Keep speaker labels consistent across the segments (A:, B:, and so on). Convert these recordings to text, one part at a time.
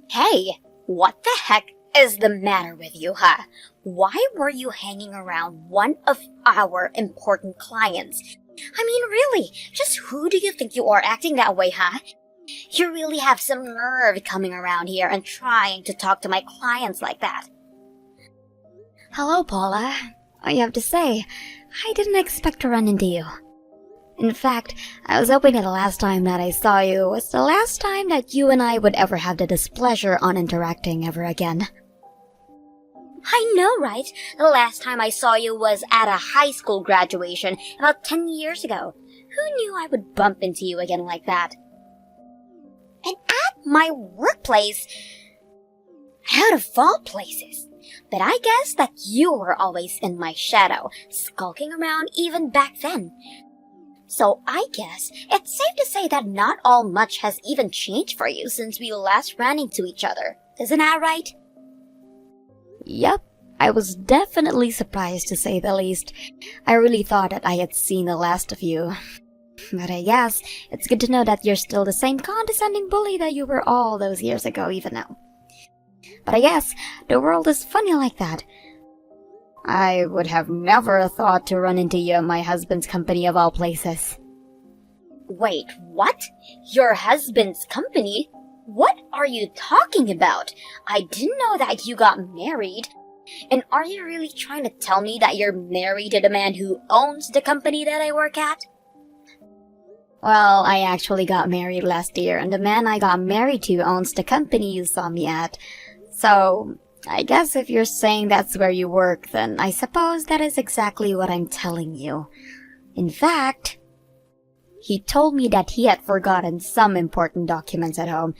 A: Hey, what the heck is the matter with you, huh? Why were you hanging around one of our important clients? I mean, really, just who do you think you are acting that way, huh? You really have some nerve coming around here and trying to talk to my clients like that.
B: Hello, Paula. I have to say, I didn't expect to run into you. In fact, I was hoping that the last time that I saw you was the last time that you and I would ever have the displeasure on interacting ever again.
A: I know, right? The last time I saw you was at a high school graduation about 10 years ago. Who knew I would bump into you again like that? And at my workplace, out of all places. But I guess that you were always in my shadow, skulking around even back then. So I guess it's safe to say that not all much has even changed for you since we last ran into each other. Isn't that right?
B: Yep, I was definitely surprised to say the least. I really thought that I had seen the last of you. But I guess it's good to know that you're still the same condescending bully that you were all those years ago even now. But I guess the world is funny like that. I would have never thought to run into you at my husband's company of all places.
A: Wait, what? Your husband's company? What are you talking about? I didn't know that you got married. And are you really trying to tell me that you're married to the man who owns the company that I work at?
B: Well, I actually got married last year, and the man I got married to owns the company you saw me at. So, I guess if you're saying that's where you work, then I suppose that is exactly what I'm telling you. In fact, he told me that he had forgotten some important documents at home,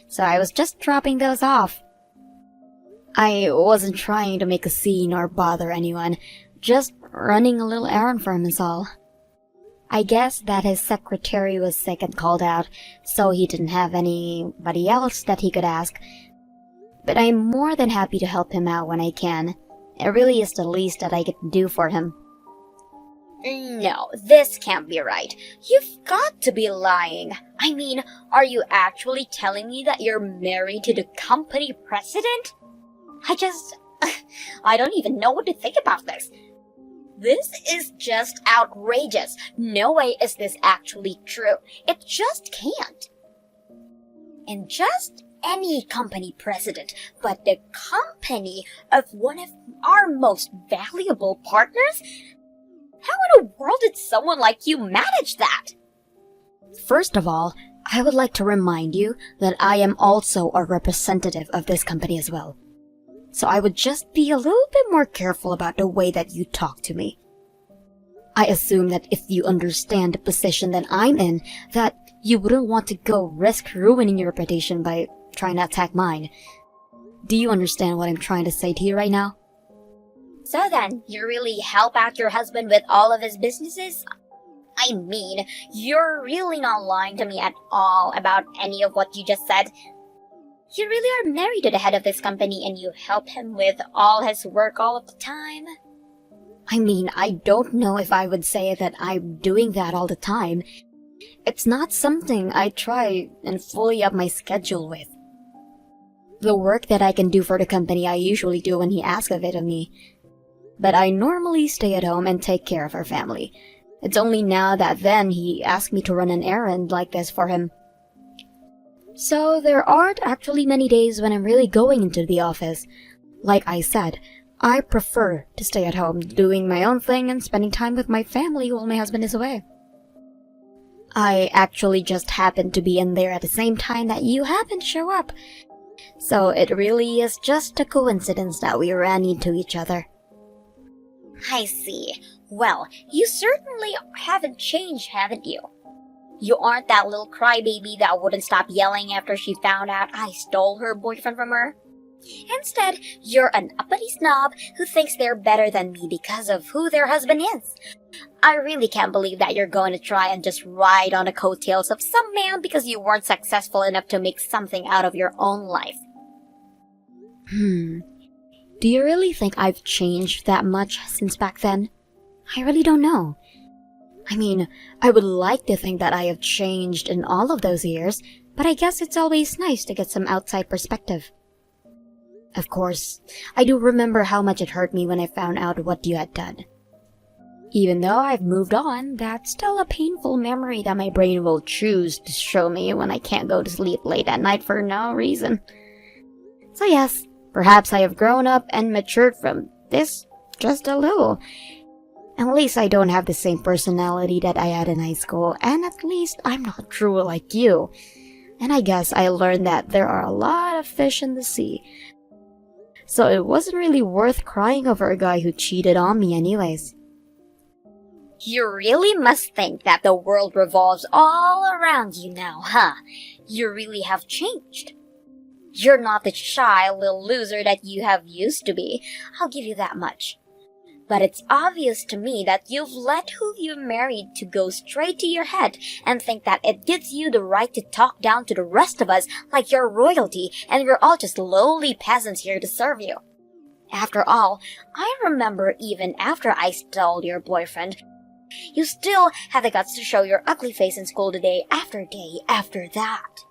B: so I was just dropping those off. I wasn't trying to make a scene or bother anyone, just running a little errand for him is all. I guess that his secretary was sick and called out, so he didn't have anybody else that he could ask. But I'm more than happy to help him out when I can. It really is the least that I can do for him.
A: No, this can't be right. You've got to be lying. I mean, are you actually telling me that you're married to the company president? I don't even know what to think about this. This is just outrageous. No way is this actually true. It just can't. And just any company president, but the company of one of our most valuable partners? How in the world did someone like you manage that?
B: First of all, I would like to remind you that I am also a representative of this company as well. So I would just be a little bit more careful about the way that you talk to me. I assume that if you understand the position that I'm in, that you wouldn't want to go risk ruining your reputation by trying to attack mine. Do you understand what I'm trying to say to you right now?
A: So then, you really help out your husband with all of his businesses? I mean, you're really not lying to me at all about any of what you just said. You really are married to the head of this company and you help him with all his work all of the time?
B: I mean, I don't know if I would say that I'm doing that all the time. It's not something I try and fully up my schedule with. The work that I can do for the company I usually do when he asks of it of me. But I normally stay at home and take care of our family. It's only now that then he asked me to run an errand like this for him. So there aren't actually many days when I'm really going into the office. Like I said, I prefer to stay at home doing my own thing and spending time with my family while my husband is away. I actually just happened to be in there at the same time that you happened to show up. So it really is just a coincidence that we ran into each other.
A: I see. Well, you certainly haven't changed, haven't you? You aren't that little crybaby that wouldn't stop yelling after she found out I stole her boyfriend from her. Instead, you're an uppity snob who thinks they're better than me because of who their husband is. I really can't believe that you're going to try and just ride on the coattails of some man because you weren't successful enough to make something out of your own life.
B: Do you really think I've changed that much since back then? I really don't know. I mean, I would like to think that I have changed in all of those years, but I guess it's always nice to get some outside perspective. Of course, I do remember how much it hurt me when I found out what you had done. Even though I've moved on, that's still a painful memory that my brain will choose to show me when I can't go to sleep late at night for no reason. So yes, perhaps I have grown up and matured from this just a little. At least I don't have the same personality that I had in high school, and at least I'm not cruel like you. And I guess I learned that there are a lot of fish in the sea. So it wasn't really worth crying over a guy who cheated on me anyways.
A: You really must think that the world revolves all around you now, huh? You really have changed. You're not the shy little loser that you have used to be, I'll give you that much. But it's obvious to me that you've let who you married to go straight to your head and think that it gives you the right to talk down to the rest of us like you're royalty and we're all just lowly peasants here to serve you. After all, I remember even after I stole your boyfriend, you still had the guts to show your ugly face in school the day after that.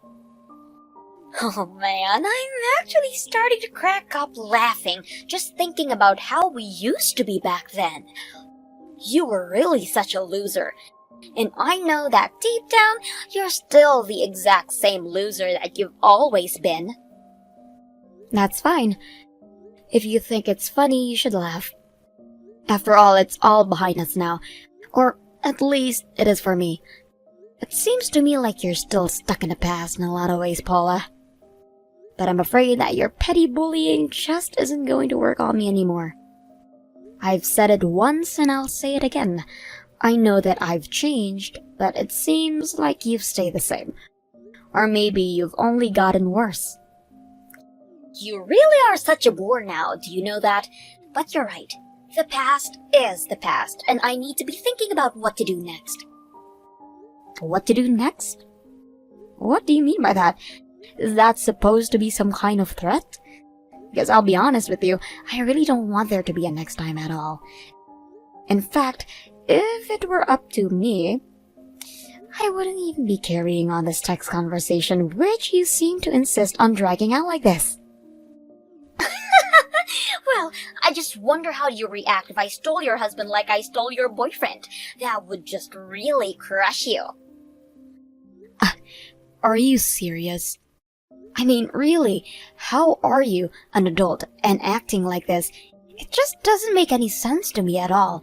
A: Oh man, I'm actually starting to crack up laughing just thinking about how we used to be back then. You were really such a loser. And I know that deep down, you're still the exact same loser that you've always been.
B: That's fine. If you think it's funny, you should laugh. After all, it's all behind us now. Or at least it is for me. It seems to me like you're still stuck in the past in a lot of ways, Paula. But I'm afraid that your petty bullying just isn't going to work on me anymore. I've said it once and I'll say it again. I know that I've changed, but it seems like you've stayed the same. Or maybe you've only gotten worse.
A: You really are such a bore now, do you know that? But you're right. The past is the past, and I need to be thinking about what to do next.
B: What to do next? What do you mean by that? Is that supposed to be some kind of threat? Because I'll be honest with you, I really don't want there to be a next time at all. In fact, if it were up to me, I wouldn't even be carrying on this text conversation which you seem to insist on dragging out like this.
A: Well, I just wonder how you react if I stole your husband like I stole your boyfriend. That would just really crush you.
B: Are you serious? I mean, really, how are you, an adult, and acting like this? It just doesn't make any sense to me at all.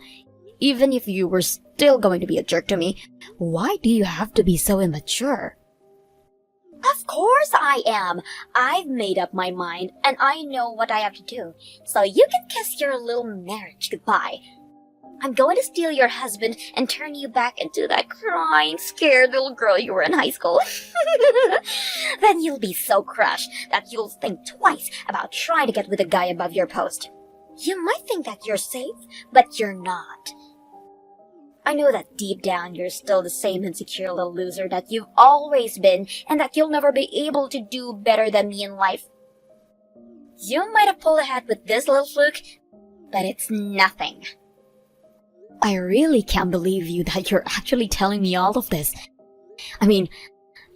B: Even if you were still going to be a jerk to me, why do you have to be so immature?
A: Of course I am. I've made up my mind, and I know what I have to do. So you can kiss your little marriage goodbye. I'm going to steal your husband and turn you back into that crying, scared little girl you were in high school. Then you'll be so crushed that you'll think twice about trying to get with a guy above your post. You might think that you're safe, but you're not. I know that deep down you're still the same insecure little loser that you've always been and that you'll never be able to do better than me in life. You might have pulled ahead with this little fluke, but it's nothing.
B: I really can't believe you that you're actually telling me all of this. I mean,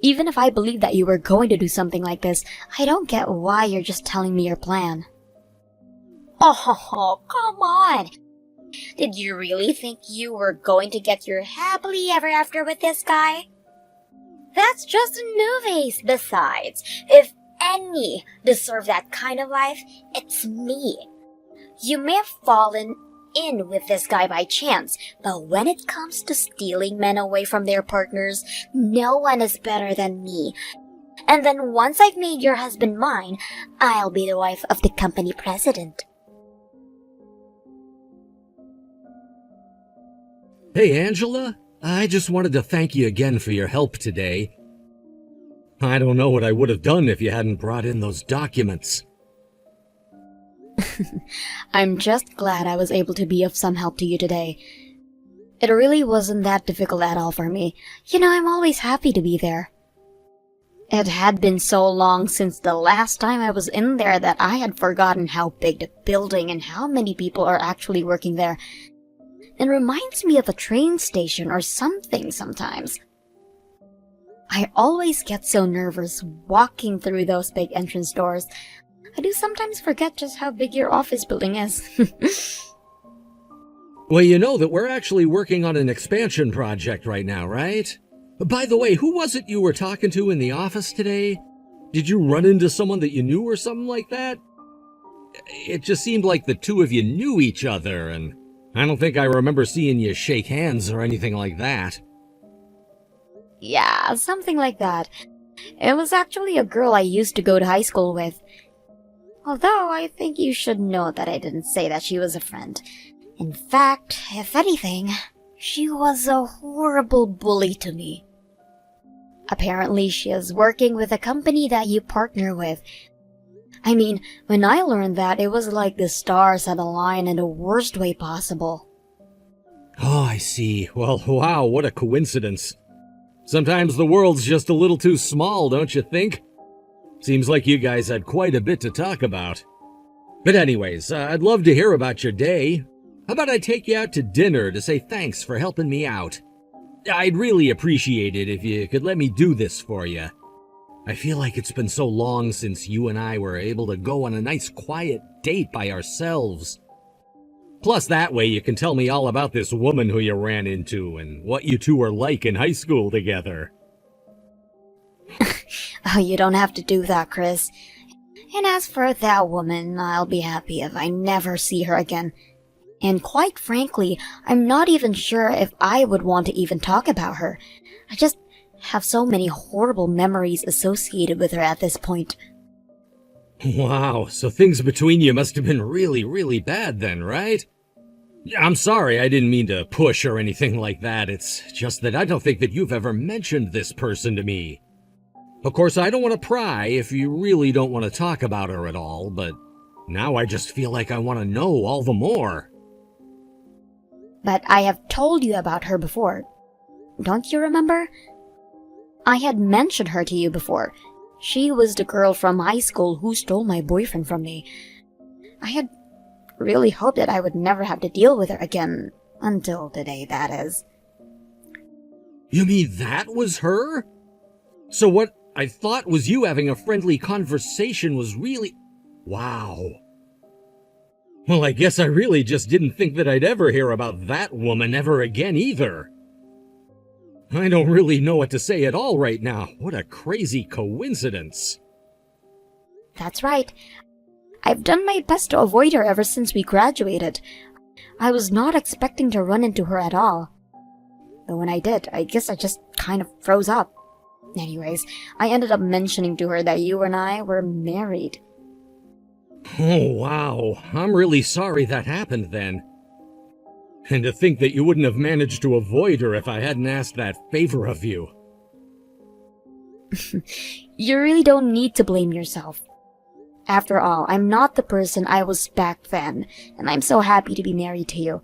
B: even if I believe that you were going to do something like this, I don't get why you're just telling me your plan.
A: Oh, come on. Did you really think you were going to get your happily ever after with this guy? That's just a novice. Besides, if any deserve that kind of life, it's me. You may have fallen in with this guy by chance, but when it comes to stealing men away from their partners, no one is better than me. And then once I've made your husband mine, I'll be the wife of the company president.
C: Hey, Angela. I just wanted to thank you again for your help today. I don't know what I would have done if you hadn't brought in those documents.
B: I'm just glad I was able to be of some help to you today. It really wasn't that difficult at all for me. You know, I'm always happy to be there. It had been so long since the last time I was in there that I had forgotten how big the building and how many people are actually working there. It reminds me of a train station or something sometimes. I always get so nervous walking through those big entrance doors. I do sometimes forget just how big your office building is.
C: Well, you know that we're actually working on an expansion project right now, right? By the way, who was it you were talking to in the office today? Did you run into someone that you knew or something like that? It just seemed like the two of you knew each other, and I don't think I remember seeing you shake hands or anything like that.
B: Yeah, something like that. It was actually a girl I used to go to high school with. Although I think you should know that I didn't say that she was a friend. In fact, if anything, she was a horrible bully to me. Apparently, she is working with a company that you partner with. I mean, when I learned that, it was like the stars had aligned in the worst way possible.
C: Oh, I see. Well, wow, what a coincidence. Sometimes the world's just a little too small, don't you think? Seems like you guys had quite a bit to talk about. But anyways, I'd love to hear about your day. How about I take you out to dinner to say thanks for helping me out? I'd really appreciate it if you could let me do this for you. I feel like it's been so long since you and I were able to go on a nice quiet date by ourselves. Plus that way you can tell me all about this woman who you ran into and what you two were like in high school together.
B: Oh, you don't have to do that, Chris. And as for that woman, I'll be happy if I never see her again. And quite frankly, I'm not even sure if I would want to even talk about her. I just have so many horrible memories associated with her at this point.
C: Wow, so things between you must have been really, really bad then, right? I'm sorry, I didn't mean to push or anything like that. It's just that I don't think that you've ever mentioned this person to me. Of course, I don't want to pry if you really don't want to talk about her at all, but now I just feel like I want to know all the more.
B: But I have told you about her before. Don't you remember? I had mentioned her to you before. She was the girl from high school who stole my boyfriend from me. I had really hoped that I would never have to deal with her again. Until today, that is.
C: You mean that was her? So what I thought was you having a friendly conversation was really... Wow. Well, I guess I really just didn't think that I'd ever hear about that woman ever again either. I don't really know what to say at all right now. What a crazy coincidence.
B: That's right. I've done my best to avoid her ever since we graduated. I was not expecting to run into her at all. But when I did, I guess I just kind of froze up. Anyways, I ended up mentioning to her that you and I were married.
C: Oh, wow. I'm really sorry that happened then. And to think that you wouldn't have managed to avoid her if I hadn't asked that favor of you.
B: You really don't need to blame yourself. After all, I'm not the person I was back then, and I'm so happy to be married to you.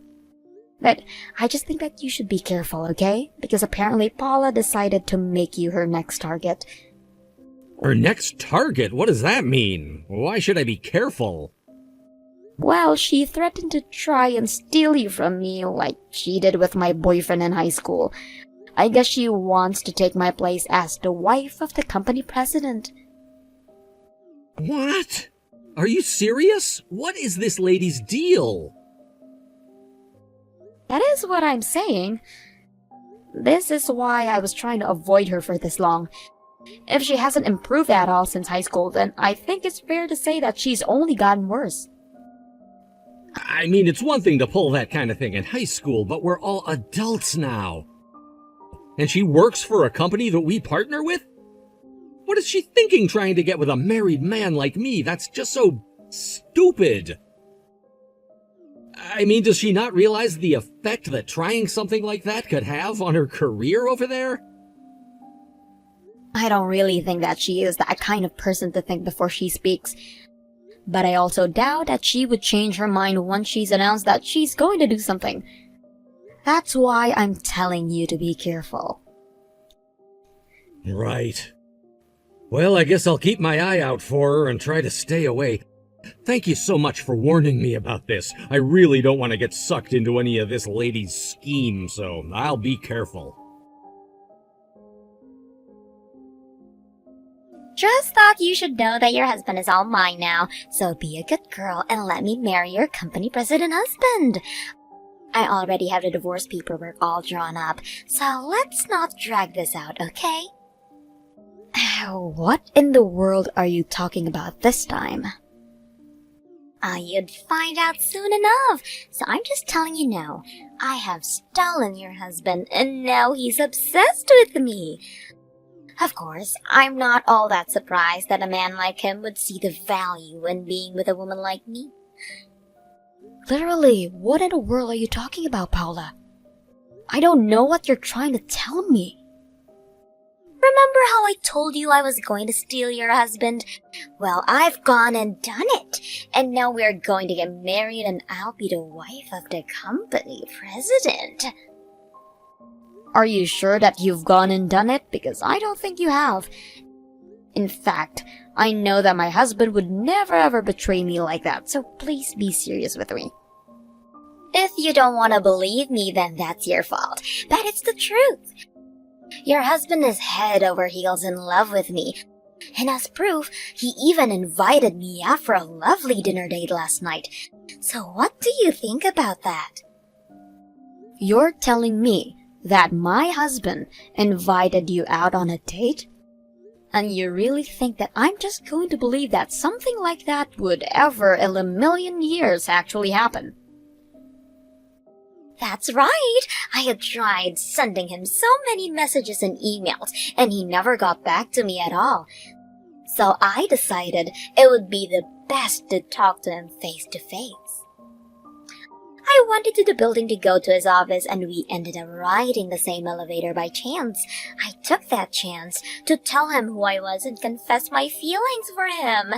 B: But I just think that you should be careful, okay? Because apparently Paula decided to make you her next target.
C: Her next target? What does that mean? Why should I be careful?
B: Well, she threatened to try and steal you from me like she did with my boyfriend in high school. I guess she wants to take my place as the wife of the company president.
C: What? Are you serious? What is this lady's deal?
B: That is what I'm saying. This is why I was trying to avoid her for this long. If she hasn't improved at all since high school, then I think it's fair to say that she's only gotten worse.
C: I mean, it's one thing to pull that kind of thing in high school, but we're all adults now. And she works for a company that we partner with? What is she thinking trying to get with a married man like me? That's just so stupid. I mean, does she not realize the effect that trying something like that could have on her career over there?
B: I don't really think that she is that kind of person to think before she speaks. But I also doubt that she would change her mind once she's announced that she's going to do something. That's why I'm telling you to be careful.
C: Right. Well, I guess I'll keep my eye out for her and try to stay away. Thank you so much for warning me about this. I really don't want to get sucked into any of this lady's scheme, so I'll be careful.
A: Just thought you should know that your husband is all mine now, so be a good girl and let me marry your company president husband. I already have the divorce paperwork all drawn up, so let's not drag this out, okay?
B: What in the world are you talking about this time?
A: You'd find out soon enough, so I'm just telling you now. I have stolen your husband, and now he's obsessed with me. Of course, I'm not all that surprised that a man like him would see the value in being with a woman like me.
B: Literally, what in the world are you talking about, Paula? I don't know what you're trying to tell me.
A: Remember how I told you I was going to steal your husband? Well, I've gone and done it. And now we're going to get married and I'll be the wife of the company president.
B: Are you sure that you've gone and done it? Because I don't think you have. In fact, I know that my husband would never ever betray me like that, so please be serious with me.
A: If you don't want to believe me, then that's your fault. But it's the truth. Your husband is head over heels in love with me. And as proof, he even invited me out for a lovely dinner date last night. So what do you think about that?
B: You're telling me that my husband invited you out on a date? And you really think that I'm just going to believe that something like that would ever in a million years actually happen?
A: That's right. I had tried sending him so many messages and emails, and he never got back to me at all. So I decided it would be the best to talk to him face to face. I went into the building to go to his office, and we ended up riding the same elevator by chance. I took that chance to tell him who I was and confess my feelings for him.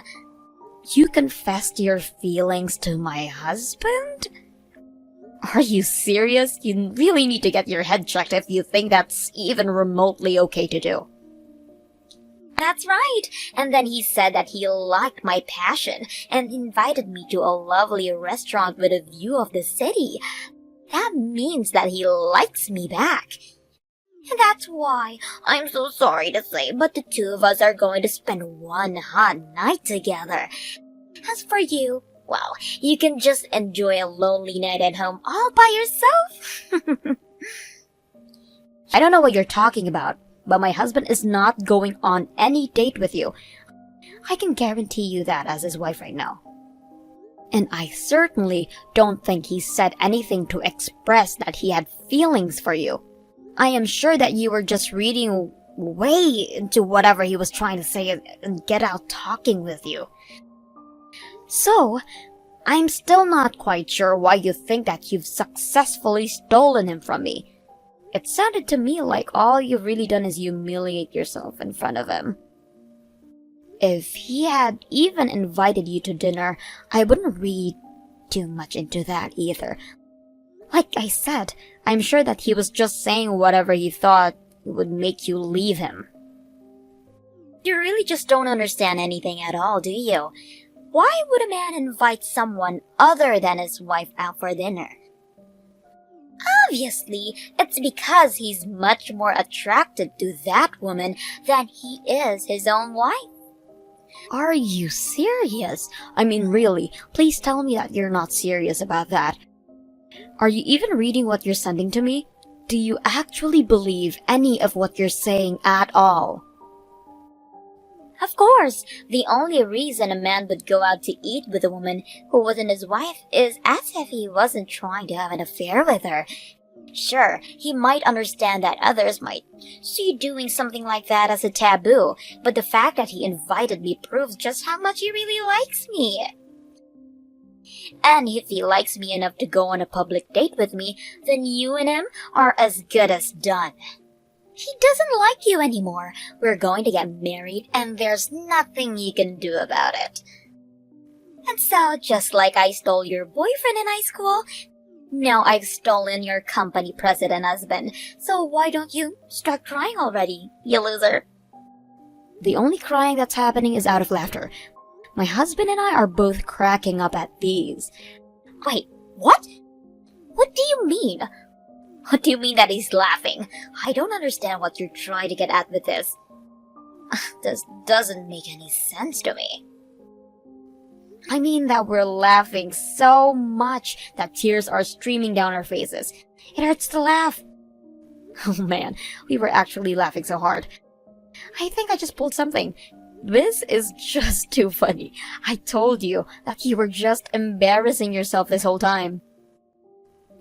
B: You confessed your feelings to my husband? Are you serious? You really need to get your head checked if you think that's even remotely okay to do.
A: That's right. And then he said that he liked my passion and invited me to a lovely restaurant with a view of the city. That means that he likes me back. And that's why, I'm so sorry to say, but the two of us are going to spend one hot night together. As for you, well, you can just enjoy a lonely night at home all by yourself.
B: I don't know what you're talking about, but my husband is not going on any date with you. I can guarantee you that as his wife right now. And I certainly don't think he said anything to express that he had feelings for you. I am sure that you were just reading way into whatever he was trying to say and get out talking with you. So, I'm still not quite sure why you think that you've successfully stolen him from me. It sounded to me like all you've really done is humiliate yourself in front of him. If he had even invited you to dinner, I wouldn't read too much into that either. Like I said, I'm sure that he was just saying whatever he thought would make you leave him.
A: You really just don't understand anything at all, do you? Why would a man invite someone other than his wife out for dinner? Obviously, it's because he's much more attracted to that woman than he is his own wife.
B: Are you serious? I mean, really, please tell me that you're not serious about that. Are you even reading what you're sending to me? Do you actually believe any of what you're saying at all?
A: Of course, the only reason a man would go out to eat with a woman who wasn't his wife is as if he wasn't trying to have an affair with her. Sure, he might understand that others might see doing something like that as a taboo, but the fact that he invited me proves just how much he really likes me. And if he likes me enough to go on a public date with me, then you and him are as good as done. He doesn't like you anymore. We're going to get married, and there's nothing you can do about it. And so, just like I stole your boyfriend in high school, now I've stolen your company president husband. So why don't you start crying already, you loser?
B: The only crying that's happening is out of laughter. My husband and I are both cracking up at these.
A: Wait, what? What do you mean? What do you mean that he's laughing? I don't understand what you're trying to get at with this. This doesn't make any sense to me.
B: I mean that we're laughing so much that tears are streaming down our faces. It hurts to laugh. Oh man, we were actually laughing so hard. I think I just pulled something. This is just too funny. I told you that you were just embarrassing yourself this whole time.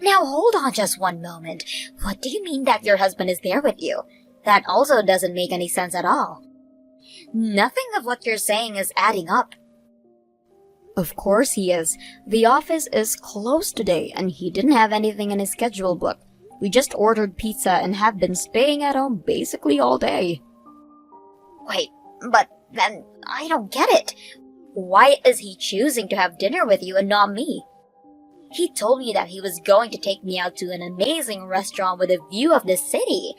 A: Now hold on just one moment. What do you mean that your husband is there with you? That also doesn't make any sense at all. Nothing of what you're saying is adding up.
B: Of course he is. The office is closed today and he didn't have anything in his schedule book. We just ordered pizza and have been staying at home basically all day.
A: Wait, but then I don't get it. Why is he choosing to have dinner with you and not me? He told me that he was going to take me out to an amazing restaurant with a view of the city.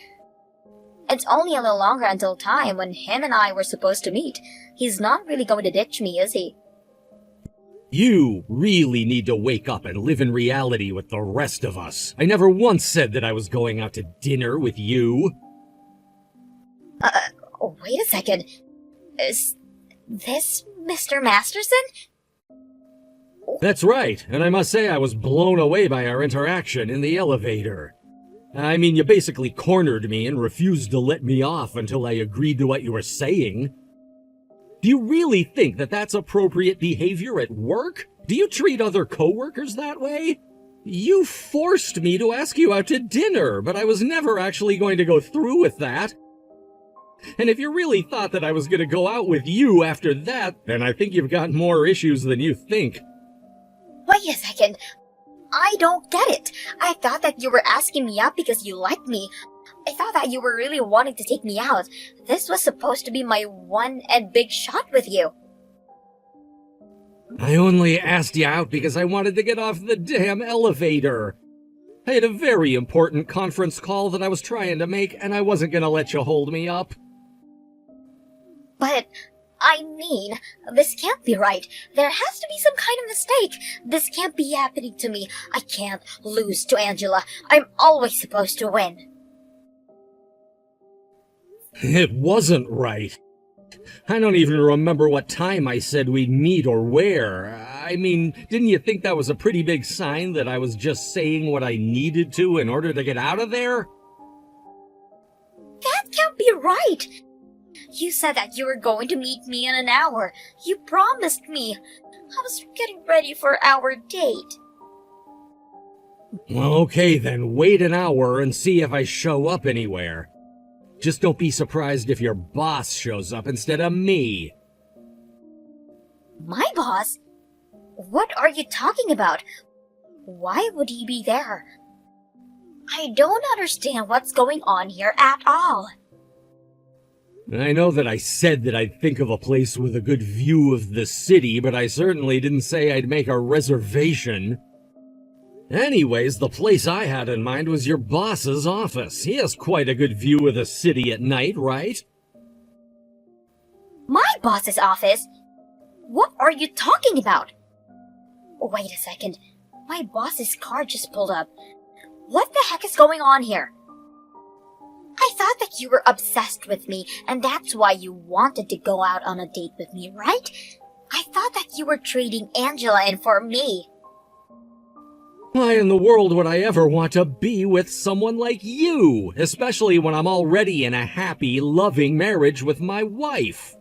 A: It's only a little longer until time when him and I were supposed to meet. He's not really going to ditch me, is he?
C: You really need to wake up and live in reality with the rest of us. I never once said that I was going out to dinner with you.
A: Wait a second. Is this Mr. Masterson?
C: That's right, and I must say I was blown away by our interaction in the elevator. I mean, you basically cornered me and refused to let me off until I agreed to what you were saying. Do you really think that that's appropriate behavior at work? Do you treat other coworkers that way? You forced me to ask you out to dinner, but I was never actually going to go through with that. And if you really thought that I was going to go out with you after that, then I think you've got more issues than you think.
A: Wait a second. I don't get it. I thought that you were asking me out because you liked me. I thought that you were really wanting to take me out. This was supposed to be my one and big shot with you.
C: I only asked you out because I wanted to get off the damn elevator. I had a very important conference call that I was trying to make, and I wasn't going to let you hold me up.
A: But, I mean, this can't be right. There has to be some kind of mistake. This can't be happening to me. I can't lose to Angela. I'm always supposed to win.
C: It wasn't right. I don't even remember what time I said we'd meet or where. I mean, didn't you think that was a pretty big sign that I was just saying what I needed to in order to get out of there?
A: That can't be right. You said that you were going to meet me in an hour. You promised me. I was getting ready for our date.
C: Well, okay then, wait an hour and see if I show up anywhere. Just don't be surprised if your boss shows up instead of me.
A: My boss? What are you talking about? Why would he be there? I don't understand what's going on here at all.
C: I know that I said that I'd think of a place with a good view of the city, but I certainly didn't say I'd make a reservation. Anyways, the place I had in mind was your boss's office. He has quite a good view of the city at night, right?
A: My boss's office? What are you talking about? Wait a second. My boss's car just pulled up. What the heck is going on here? I thought that you were obsessed with me, and that's why you wanted to go out on a date with me, right? I thought that you were trading Angela in for me.
C: Why in the world would I ever want to be with someone like you, especially when I'm already in a happy, loving marriage with my wife?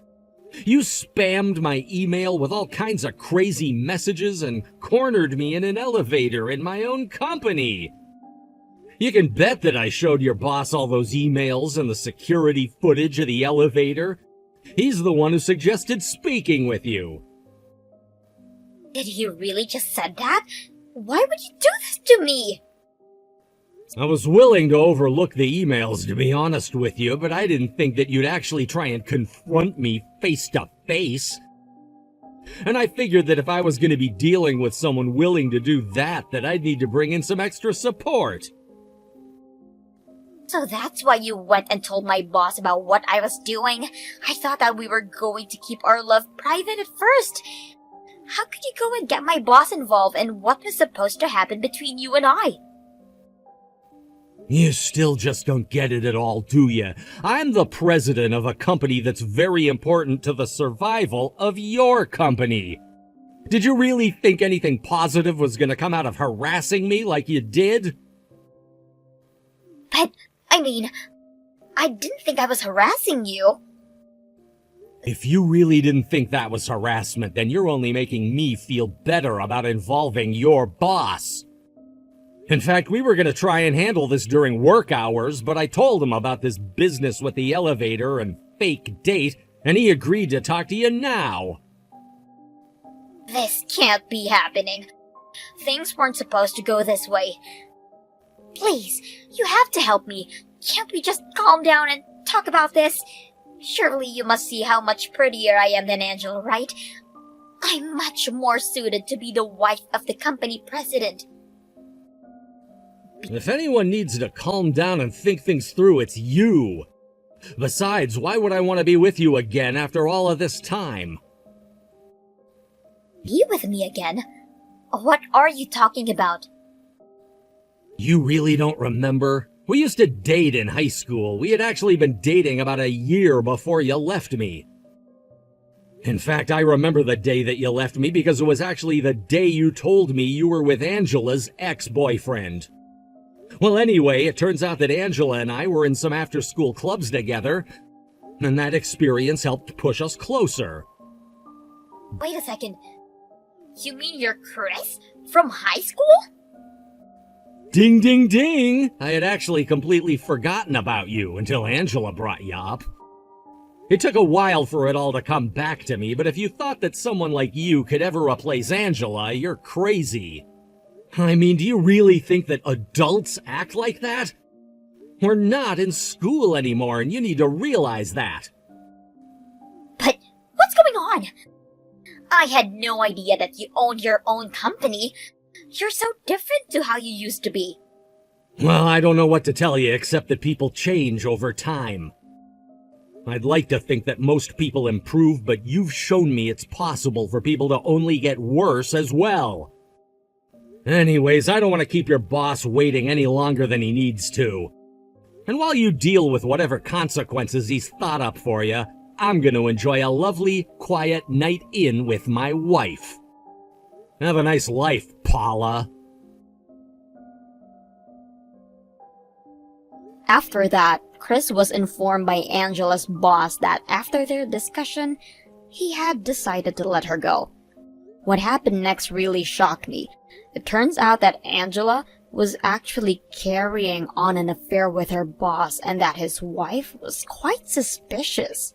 C: You spammed my email with all kinds of crazy messages and cornered me in an elevator in my own company. You can bet that I showed your boss all those emails and the security footage of the elevator. He's the one who suggested speaking with you.
A: Did you really just said that? Why would you do this to me?
C: I was willing to overlook the emails, to be honest with you, but I didn't think that you'd actually try and confront me face to face. And I figured that if I was going to be dealing with someone willing to do that I'd need to bring in some extra support.
A: So that's why you went and told my boss about what I was doing? I thought that we were going to keep our love private at first. How could you go and get my boss involved in what was supposed to happen between you and I?
C: You still just don't get it at all, do you? I'm the president of a company that's very important to the survival of your company. Did you really think anything positive was going to come out of harassing me like you did?
A: But, I didn't think I was harassing you.
C: If you really didn't think that was harassment, then you're only making me feel better about involving your boss. In fact, we were going to try and handle this during work hours, but I told him about this business with the elevator and fake date, and he agreed to talk to you now.
A: This can't be happening. Things weren't supposed to go this way. Please, you have to help me. Can't we just calm down and talk about this? Surely you must see how much prettier I am than Angela, right? I'm much more suited to be the wife of the company president.
C: If anyone needs to calm down and think things through, it's you. Besides, why would I want to be with you again after all of this time?
A: Be with me again? What are you talking about?
C: You really don't remember? We used to date in high school. We had actually been dating about a year before you left me. In fact, I remember the day that you left me because it was actually the day you told me you were with Angela's ex-boyfriend. Well, anyway, it turns out that Angela and I were in some after-school clubs together, and that experience helped push us closer.
A: Wait a second. You mean you're Chris? From high school?
C: Ding, ding, ding! I had actually completely forgotten about you until Angela brought you up. It took a while for it all to come back to me, but if you thought that someone like you could ever replace Angela, you're crazy. Do you really think that adults act like that? We're not in school anymore, and you need to realize that.
A: But what's going on? I had no idea that you owned your own company. You're so different to how you used to be.
C: Well, I don't know what to tell you except that people change over time. I'd like to think that most people improve, but you've shown me it's possible for people to only get worse as well. Anyways, I don't want to keep your boss waiting any longer than he needs to. And while you deal with whatever consequences he's thought up for you, I'm going to enjoy a lovely, quiet night in with my wife. Have a nice life, Paula.
B: After that, Chris was informed by Angela's boss that after their discussion, he had decided to let her go. What happened next really shocked me. It turns out that Angela was actually carrying on an affair with her boss and that his wife was quite suspicious.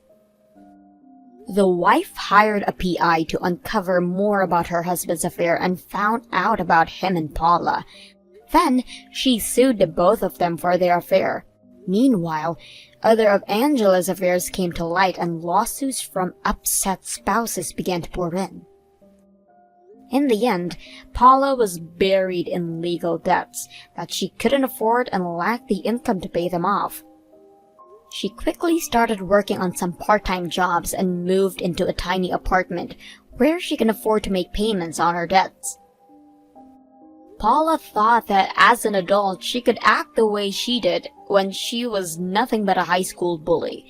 B: The wife hired a PI to uncover more about her husband's affair and found out about him and Paula. Then, she sued the both of them for their affair. Meanwhile, other of Angela's affairs came to light and lawsuits from upset spouses began to pour in. In the end, Paula was buried in legal debts that she couldn't afford and lacked the income to pay them off. She quickly started working on some part-time jobs and moved into a tiny apartment where she can afford to make payments on her debts. Paula thought that as an adult she could act the way she did when she was nothing but a high school bully.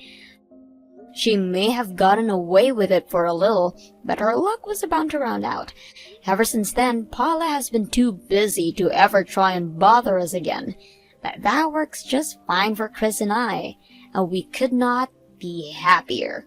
B: She may have gotten away with it for a little, but her luck was bound to run out. Ever since then, Paula has been too busy to ever try and bother us again. But that works just fine for Chris and I, and we could not be happier.